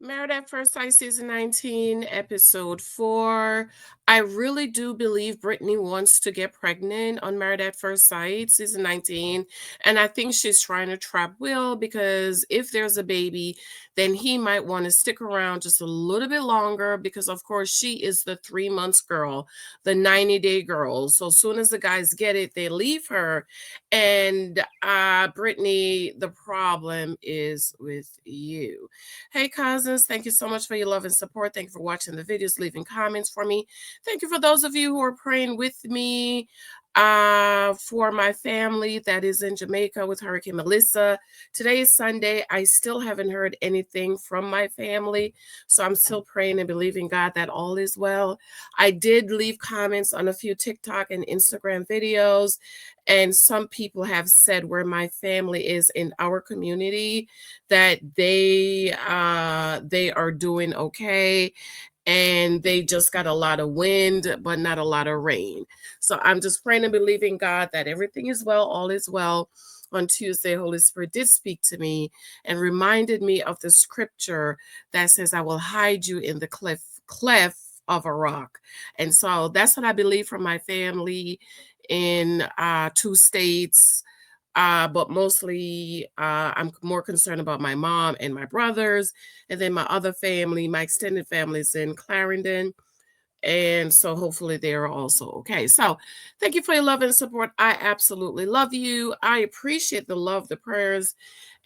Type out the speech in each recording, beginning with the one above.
Married at First Sight, Season 19, Episode 4. I really do believe Brittany wants to get pregnant on Married at First Sight, Season 19. And I think she's trying to trap Will because if there's a baby, then he might want to stick around just a little bit longer because, of course, she is the 3 months girl, the 90-day girl. So as soon as the guys get it, they leave her. And Brittany, the problem is with you. Hey, cousins, thank you so much for your love and support. Thank you for watching the videos, leaving comments for me. Thank you for those of you who are praying with me for my family that is in Jamaica with Hurricane Melissa. Today is Sunday. I still haven't heard anything from my family, so I'm still praying and believing God that all is well. I did leave comments on a few TikTok and Instagram videos, and some people have said where my family is in our community that they are doing okay, and they just got a lot of wind but not a lot of rain. So I'm just praying and believing God that everything is well, all is well. On Tuesday, Holy Spirit did speak to me and reminded me of the scripture that says, I will hide you in the cleft of a rock. And so that's what I believe from my family in 2 states. But mostly I'm more concerned about my mom and my brothers. And then my other family, my extended family is in Clarendon. And so hopefully they are also okay. So thank you for your love and support. I absolutely love you. I appreciate the love, the prayers,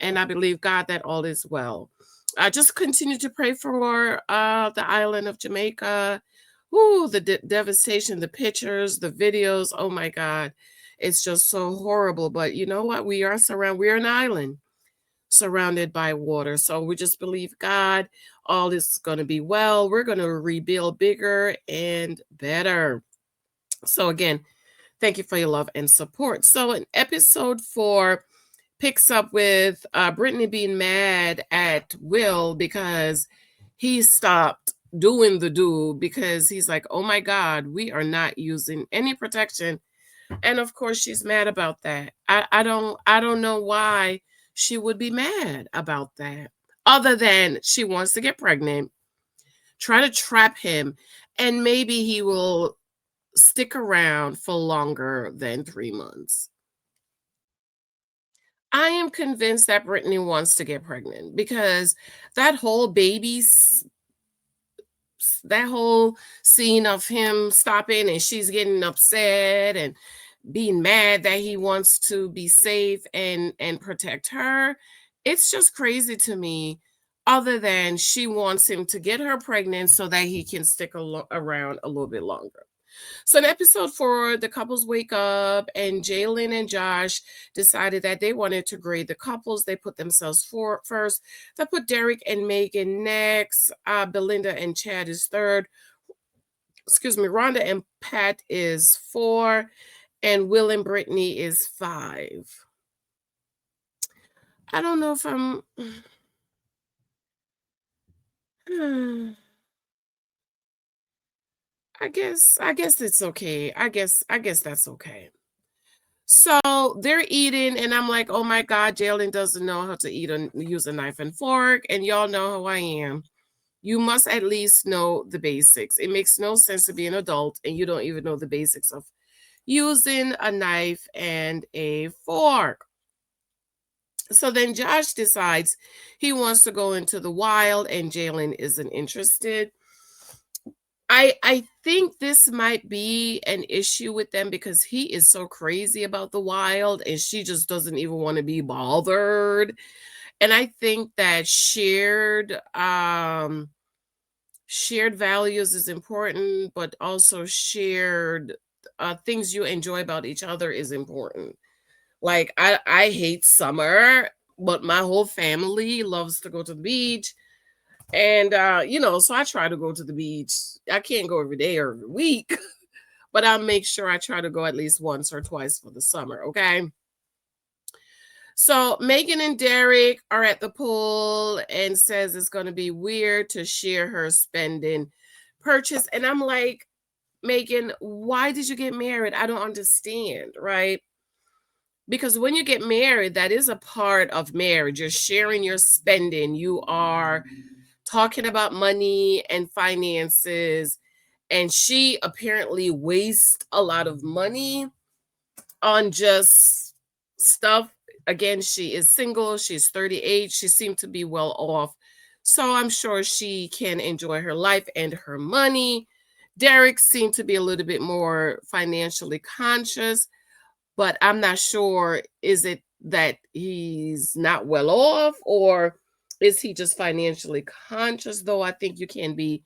and I believe God that all is well. I just continue to pray for the island of Jamaica. Ooh, the devastation, the pictures, the videos. Oh my God. It's just so horrible. But you know what? We're an island surrounded by water. So we just believe God, all is going to be well. We're going to rebuild bigger and better. So again, thank you for your love and support. So in episode 4 picks up with Brittany being mad at Will because he stopped doing the do because he's like, oh my God, we are not using any protection. And of course she's mad about that. I don't know why she would be mad about that. Other than she wants to get pregnant, try to trap him, and maybe he will stick around for longer than 3 months. I am convinced that Brittany wants to get pregnant because that whole that whole scene of him stopping and she's getting upset and being mad that he wants to be safe and protect her, it's just crazy to me. Other than she wants him to get her pregnant so that he can stick around a little bit longer. So in episode 4, the couples wake up and Jalen and Josh decided that they wanted to grade the couples. They put themselves first. They put Derek and Megan next. Belinda and Chad is third. Excuse me. Rhonda and Pat is 4. And Will and Brittany is 5. I don't know if I'm... I guess it's okay. I guess that's okay. So they're eating, and I'm like, oh my God, Jalen doesn't know how to use a knife and fork. And y'all know how I am. You must at least know the basics. It makes no sense to be an adult and you don't even know the basics of using a knife and a fork. So then Josh decides he wants to go into the wild, and Jalen isn't interested. I think this might be an issue with them because he is so crazy about the wild and she just doesn't even want to be bothered. And I think that shared values is important, but also shared things you enjoy about each other is important. Like I hate summer, but my whole family loves to go to the beach. And so I try to go to the beach. I can't go every day or every week, but I'll make sure I try to go at least once or twice for the summer, okay? So Megan and Derek are at the pool and says it's going to be weird to share her spending purchase. And I'm like, Megan, why did you get married? I don't understand, right? Because when you get married, that is a part of marriage. You're sharing your spending. You are talking about money and finances, and she apparently wastes a lot of money on just stuff. Again, she is single, she's 38, she seemed to be well off. So I'm sure she can enjoy her life and her money. Derek seemed to be a little bit more financially conscious, but I'm not sure, is it that he's not well off, or is he just financially conscious? Though I think you can be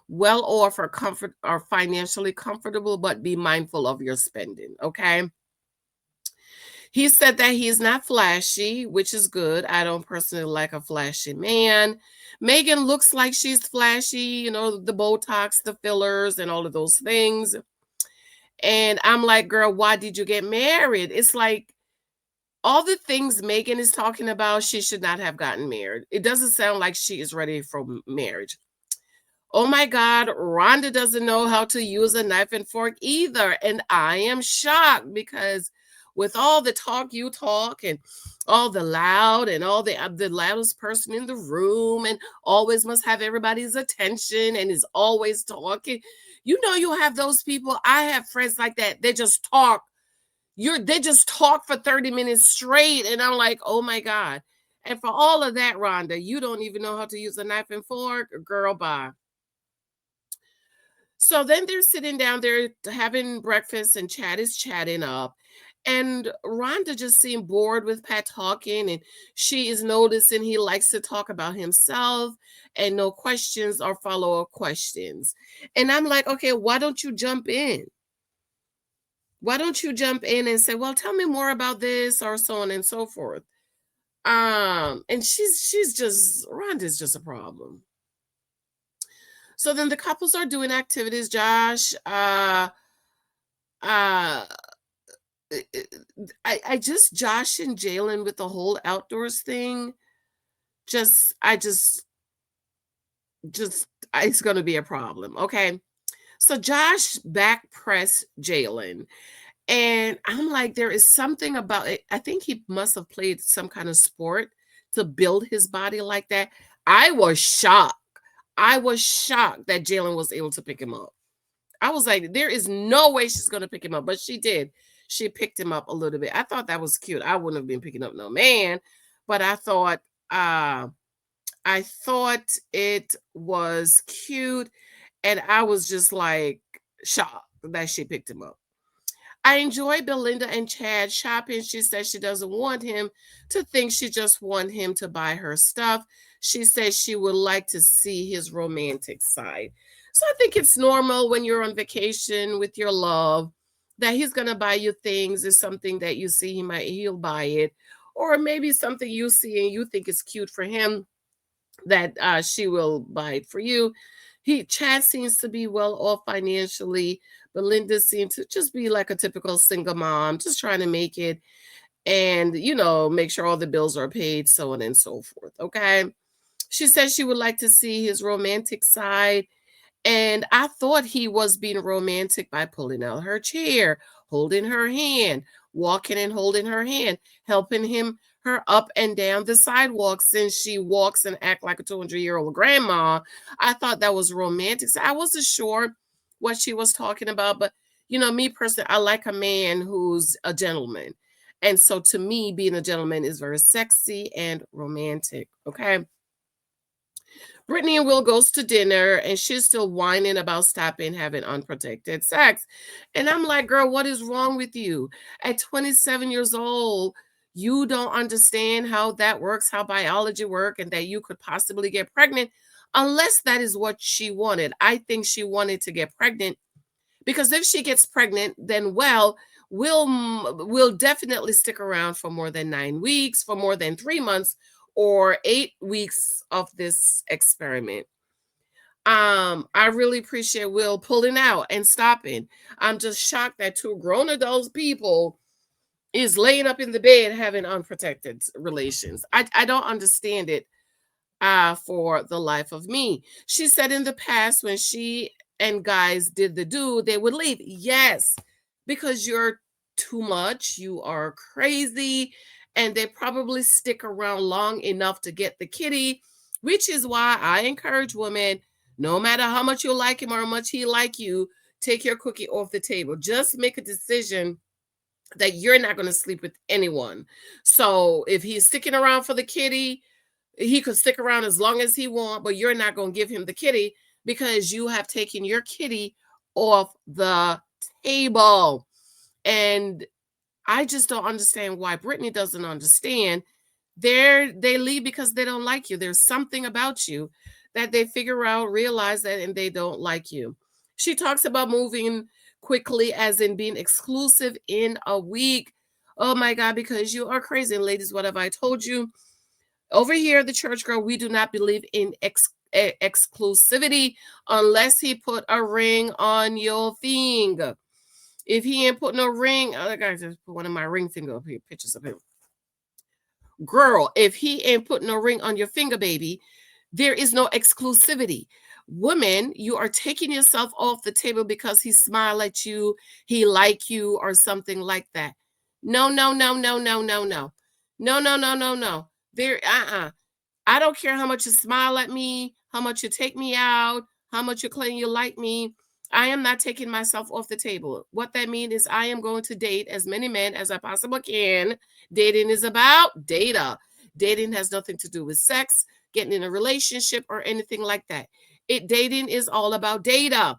well off or comfort or financially comfortable, but be mindful of your spending. Okay. He said that he's not flashy, which is good. I don't personally like a flashy man. Megan looks like she's flashy, the Botox, the fillers, and all of those things. And I'm like, girl, why did you get married? It's like all the things Megan is talking about, she should not have gotten married. It doesn't sound like she is ready for marriage. Oh my God, Rhonda doesn't know how to use a knife and fork either. And I am shocked because with all the talk you talk and all the loud and all the loudest person in the room and always must have everybody's attention and is always talking. You have those people. I have friends like that. They just talk. They just talk for 30 minutes straight. And I'm like, oh my God. And for all of that, Rhonda, you don't even know how to use a knife and fork. Girl, bye. So then they're sitting down there having breakfast and Chad is chatting up. And Rhonda just seemed bored with Pat talking, and she is noticing he likes to talk about himself and no questions or follow up questions. And I'm like, okay, why don't you jump in? Why don't you jump in and say, well, tell me more about this, or so on and so forth? And she's just Rhonda's just a problem. So then the couples are doing activities. Josh, uh I just Josh and Jalen with the whole outdoors thing. Just I just it's gonna be a problem. Okay. So Josh back pressed Jalen. And I'm like, there is something about it. I think he must have played some kind of sport to build his body like that. I was shocked. I was shocked that Jalen was able to pick him up. I was like, there is no way she's gonna pick him up, but she did. She picked him up a little bit. I thought that was cute. I wouldn't have been picking up no man, but I thought it was cute, and I was just like shocked that she picked him up. I enjoy Belinda and Chad shopping. She says she doesn't want him to think she just want him to buy her stuff. She says she would like to see his romantic side. So I think it's normal when you're on vacation with your love that he's gonna buy you things. Is something that you see he'll buy it, or maybe something you see and you think is cute for him that she will buy it for you. Chad seems to be well off financially. Belinda seems to just be like a typical single mom, just trying to make it and make sure all the bills are paid, so on and so forth. Okay. She says she would like to see his romantic side. And I thought he was being romantic by pulling out her chair, holding her hand, walking and holding her hand, helping her up and down the sidewalk since she walks and act like a 200-year-old grandma. I thought that was romantic. So I wasn't sure what she was talking about, but me personally, I like a man who's a gentleman. And so to me, being a gentleman is very sexy and romantic. Okay. Brittany and Will goes to dinner and she's still whining about stopping having unprotected sex. And I'm like, girl, what is wrong with you? At 27 years old, you don't understand how that works, how biology works, and that you could possibly get pregnant unless that is what she wanted. I think she wanted to get pregnant because if she gets pregnant, then we'll definitely stick around for more than 9 weeks, for more than 3 months, or 8 weeks of this experiment. I really appreciate Will pulling out and stopping. I'm just shocked that two grown adult people is laying up in the bed having unprotected relations. I don't understand it for the life of me. She said in the past when she and guys did the do, they would leave. Yes, because you're too much, you are crazy, and they probably stick around long enough to get the kitty which is why I encourage women, no matter how much you like him or how much he like you, take your cookie off the table. Just make a decision that you're not going to sleep with anyone. So if he's sticking around for the kitty, he could stick around as long as he want, but you're not going to give him the kitty because you have taken your kitty off the table. And I just don't understand why Brittany doesn't understand. They leave because they don't like you. There's something about you that they figure out, realize that, and they don't like you. She talks about moving quickly, as in being exclusive in a week. Oh my God, because you are crazy. And ladies, what have I told you? Over here, the church girl, we do not believe in exclusivity unless he put a ring on your finger. If he ain't put no ring, I got just put one of my ring finger up here, pictures of him. Girl, if he ain't put no ring on your finger, baby, there is no exclusivity. Women, you are taking yourself off the table because he smile at you, he like you, or something like that. No, no, no, no, no, no, no. No, no, no, no, no. There, I don't care how much you smile at me, how much you take me out, how much you claim you like me. I am not taking myself off the table. What that means is I am going to date as many men as I possibly can. Dating is about data. Dating has nothing to do with sex, getting in a relationship, or anything like that. Dating is all about data.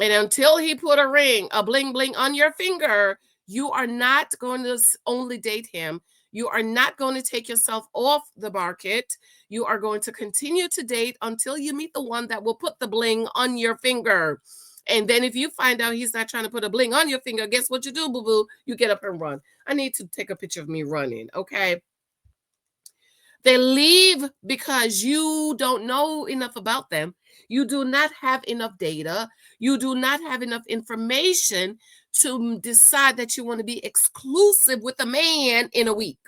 And until he put a ring, a bling bling on your finger, you are not going to only date him. You are not going to take yourself off the market. You are going to continue to date until you meet the one that will put the bling on your finger. And then if you find out he's not trying to put a bling on your finger, guess what you do, boo-boo? You get up and run. I need to take a picture of me running, okay? They leave because you don't know enough about them. You do not have enough data. You do not have enough information to decide that you want to be exclusive with a man in a week,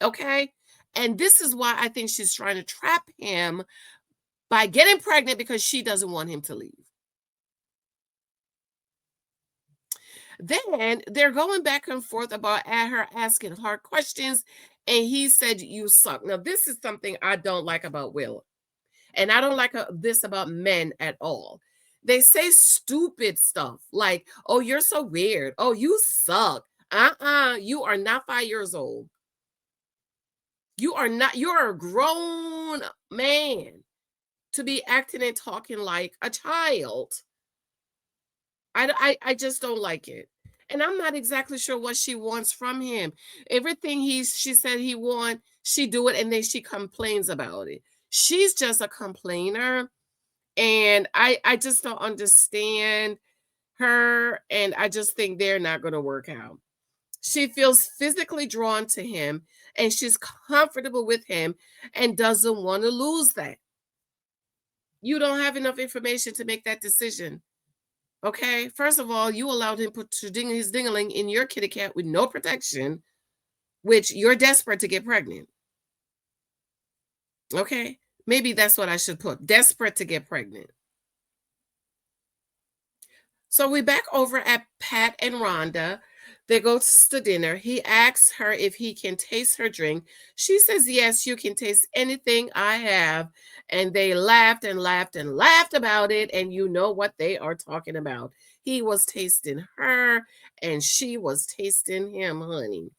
okay? And this is why I think she's trying to trap him by getting pregnant because she doesn't want him to leave. Then they're going back and forth about her asking hard questions, and he said, "You suck." Now, this is something I don't like about Will, and I don't like this about men at all. They say stupid stuff like, "Oh, you're so weird. Oh, you suck." You are not 5 years old. You are not, you're a grown man to be acting and talking like a child. I just don't like it. And I'm not exactly sure what she wants from him. Everything she said he want, she do it and then she complains about it. She's just a complainer. And I just don't understand her. And I just think they're not going to work out. She feels physically drawn to him and she's comfortable with him and doesn't want to lose that. You don't have enough information to make that decision. Okay, first of all, you allowed him put his dingaling in your kitty cat with no protection, which you're desperate to get pregnant. Okay, maybe that's what I should put. Desperate to get pregnant. So we back over at Pat and Rhonda. They go to dinner. He asks her if he can taste her drink. She says, "Yes, you can taste anything I have." And they laughed and laughed and laughed about it. And you know what they are talking about. He was tasting her and she was tasting him, honey.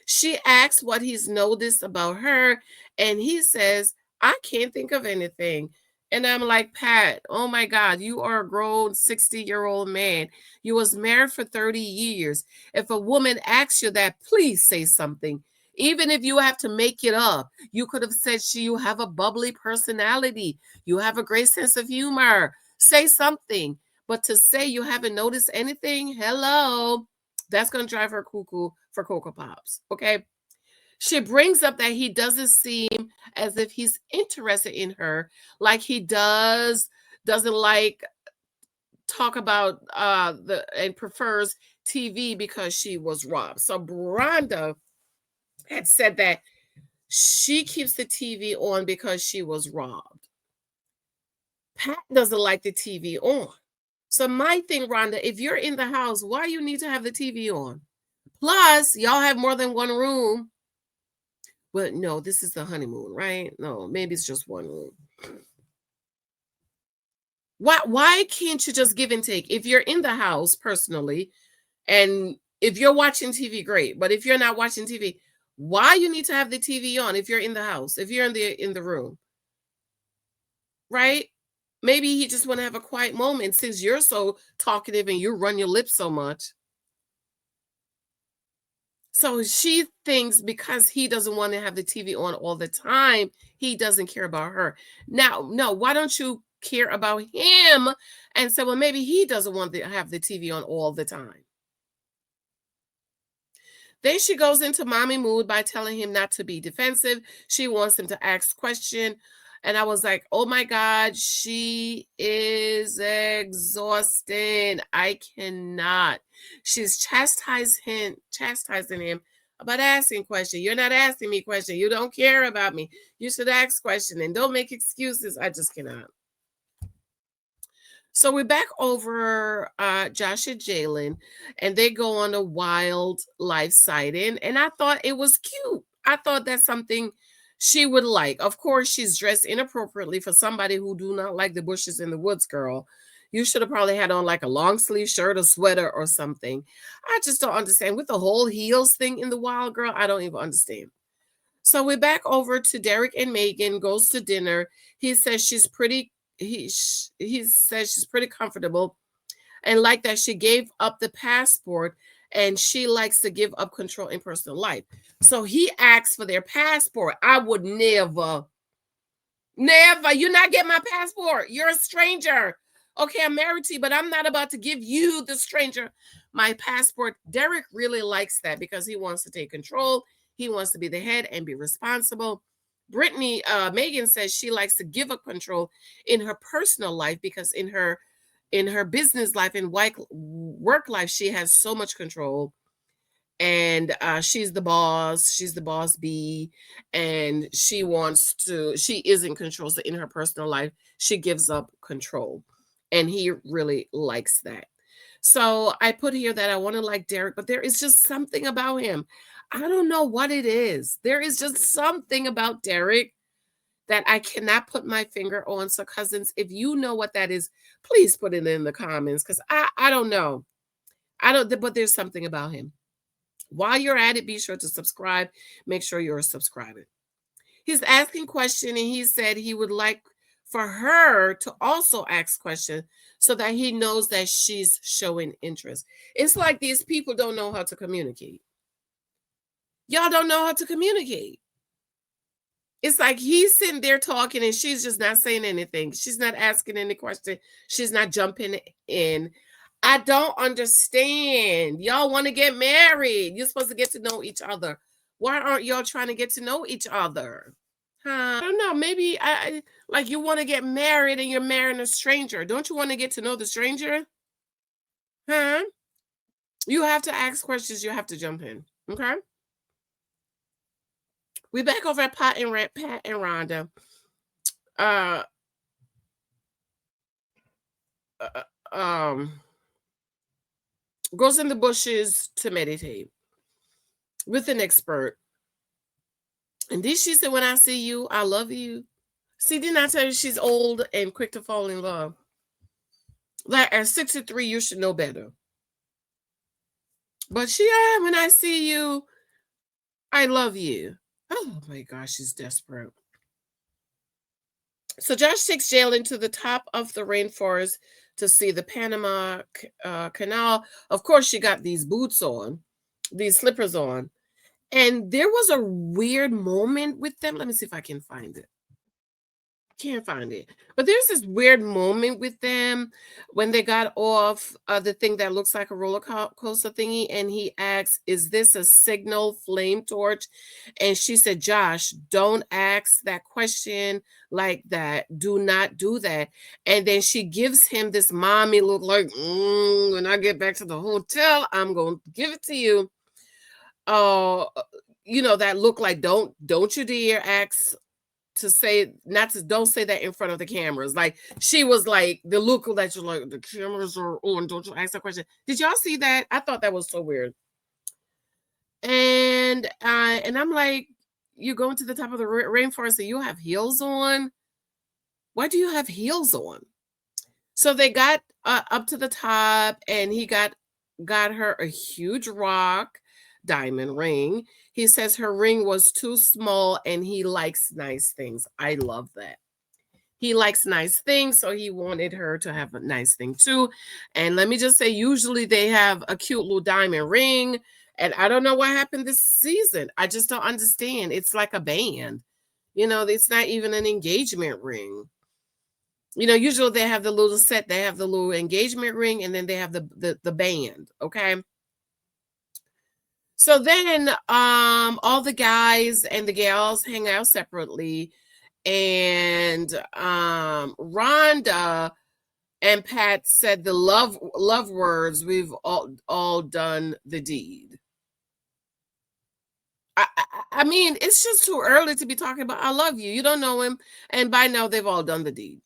She asks what he's noticed about her, and he says, "I can't think of anything." And I'm like, "Pat, oh my God, you are a grown 60-year-old man. You was married for 30 years. If a woman asks you that, please say something. Even if you have to make it up, you could have said you have a bubbly personality. You have a great sense of humor. Say something. But to say you haven't noticed anything, hello, that's going to drive her cuckoo for Cocoa Pops. Okay. She brings up that he doesn't seem as if he's interested in her, like he doesn't like talk about the and prefers TV because she was robbed. So Rhonda had said that she keeps the TV on because she was robbed. Pat doesn't like the TV on. So my thing, Rhonda, if you're in the house, why you need to have the TV on? Plus, y'all have more than one room. But no, this is the honeymoon, right? No, maybe it's just one room. Why can't you just give and take? If you're in the house personally, and if you're watching TV, great. But if you're not watching TV, why you need to have the TV on if you're in the house, if you're in the room, right? Maybe he just want to have a quiet moment since you're so talkative and you run your lips so much. So she thinks because he doesn't want to have the TV on all the time, he doesn't care about her. Now, no, why don't you care about him and say, well, maybe he doesn't want to have the TV on all the time. Then she goes into mommy mood by telling him not to be defensive. She wants him to ask question. And I was like, oh my God, she is exhausting. I cannot. She's chastising him about asking question. You're not asking me question. You don't care about me. You should ask question and don't make excuses. I just cannot. So we're back over Josh and Jalen, and they go on a wildlife sighting, and I thought it was cute. I thought that's something she would like. Of course, she's dressed inappropriately for somebody who do not like the bushes in the woods, girl. You should have probably had on like a long sleeve shirt or sweater or something. I just don't understand. With the whole heels thing in the wild, girl, I don't even understand. So we're back over to Derek and Megan goes to dinner. He says she's pretty he says she's pretty comfortable and like that she gave up the passport and she likes to give up control in personal life. So he asks for their passport. I would never. You're not getting my passport. You're a stranger. Okay, I'm married to you, but I'm not about to give you, the stranger, my passport. Derek really likes that because he wants to take control. He wants to be the head and be responsible. Brittany, Megan says she likes to give up control in her personal life because in her business life and work life, she has so much control and she's the boss bee, and she is in control. So in her personal life she gives up control, and he really likes that. So I put here that I want to like Derek, but there is just something about him. I don't know what it is. There is just something about Derek that I cannot put my finger on. So cousins, if you know what that is, please put it in the comments, because I don't know. I don't, but there's something about him. While you're at it, be sure to subscribe. Make sure you're subscribing. He's asking question, and he said he would like for her to also ask question so that he knows that she's showing interest. It's like these people don't know how to communicate. Y'all don't know how to communicate. It's like he's sitting there talking and she's just not saying anything. She's not asking any question. She's not jumping in. I don't understand. Y'all want to get married. You're supposed to get to know each other. Why aren't y'all trying to get to know each other? Huh? I don't know. Maybe I like you want to get married and you're marrying a stranger. Don't you want to get to know the stranger? Huh? You have to ask questions. You have to jump in. Okay. We back over at Pat and Rhonda. Uh, um, goes in the bushes to meditate with an expert. And then she said, when I see you, I love you. See, didn't I tell you she's old and quick to fall in love? Like at 63, you should know better. But when I see you, I love you. Oh my gosh, she's desperate. So Josh takes Jalen to the top of the rainforest to see the Panama Canal. Of course, she got these boots on, these slippers on. And there was a weird moment with them. Let me see if I can find it. Can't find it. But there's this weird moment with them when they got off the thing that looks like a roller coaster thingy. And he asks, is this a signal flame torch? And she said, Josh, don't ask that question like that. Do not do that. And then she gives him this mommy look like, when I get back to the hotel, I'm going to give it to you. That look like don't you dare ask to say don't say that in front of the cameras. Like she was like the look that you're like the cameras are on. Don't you ask that question? Did y'all see that? I thought that was so weird. And I'm like, you go into the top of the rainforest and you have heels on? Why do you have heels on? So they got up to the top, and he got her a huge rock diamond ring. He says her ring was too small, and he likes nice things. I love that. He likes nice things, so he wanted her to have a nice thing too. And let me just say, usually they have a cute little diamond ring, and I don't know what happened this season. I just don't understand. It's like a band. It's not even an engagement ring. Usually they have the little set, they have the little engagement ring, and then they have the band, okay? So then all the guys and the gals hang out separately, and Rhonda and Pat said the love words, we've all done the deed. I mean, it's just too early to be talking about I love you. You don't know him, and by now they've all done the deed.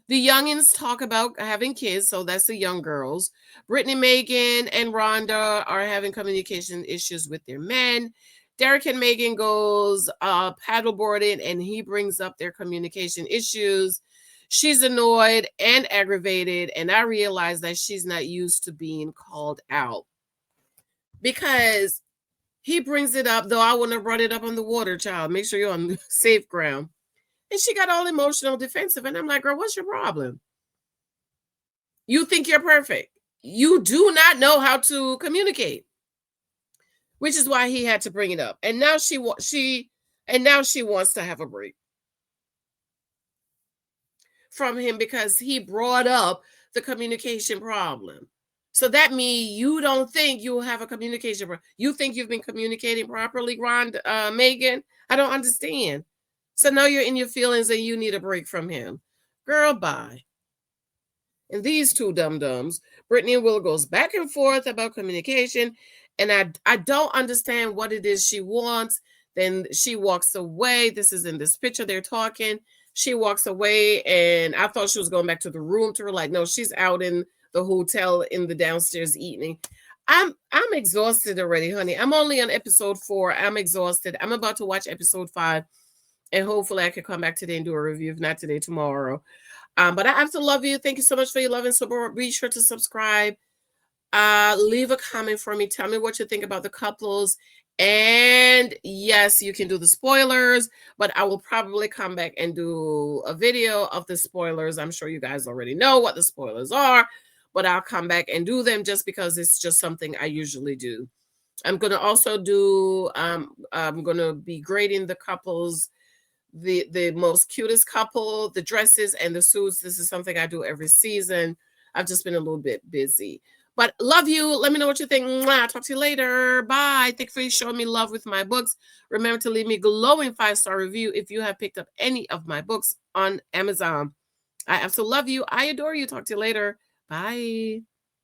The youngins talk about having kids, so that's the young girls. Brittany, Megan, and Rhonda are having communication issues with their men. Derek and Megan goes paddleboarding, and he brings up their communication issues. She's annoyed and aggravated, and I realize that she's not used to being called out. Because he brings it up, though I wouldn't have brought it up on the water, child. Make sure you're on safe ground. And she got all emotional, defensive. And I'm like, girl, what's your problem? You think you're perfect. You do not know how to communicate. Which is why he had to bring it up. And now she wants to have a break from him because he brought up the communication problem. So that means you don't think you'll have a communication problem. You think you've been communicating properly, Rhonda, Megan? I don't understand. So now you're in your feelings and you need a break from him. Girl, bye. And these two dum-dums, Brittany and Will, goes back and forth about communication. And I don't understand what it is she wants. Then she walks away. This is in this picture. They're talking. She walks away, and I thought she was going back to the room to her. Like, no, she's out in the hotel in the downstairs eating. I'm exhausted already, honey. I'm only on episode 4. I'm exhausted. I'm about to watch episode 5. And hopefully I can come back today and do a review. If not today, tomorrow. But I have to love you. Thank you so much for your love and support. Be sure to subscribe. Leave a comment for me. Tell me what you think about the couples. And yes, you can do the spoilers, but I will probably come back and do a video of the spoilers. I'm sure you guys already know what the spoilers are, but I'll come back and do them just because it's just something I usually do. I'm going to also do, I'm going to be grading the couples, the most cutest couple, the dresses and the suits. This is something I do every season. I've just been a little bit busy, but love you. Let me know what you think. Mwah. Talk to you later. Bye. Thank you for showing me love with my books. Remember to leave me a glowing 5-star review if you have picked up any of my books on Amazon. I absolutely love you. I adore you. Talk to you later. Bye.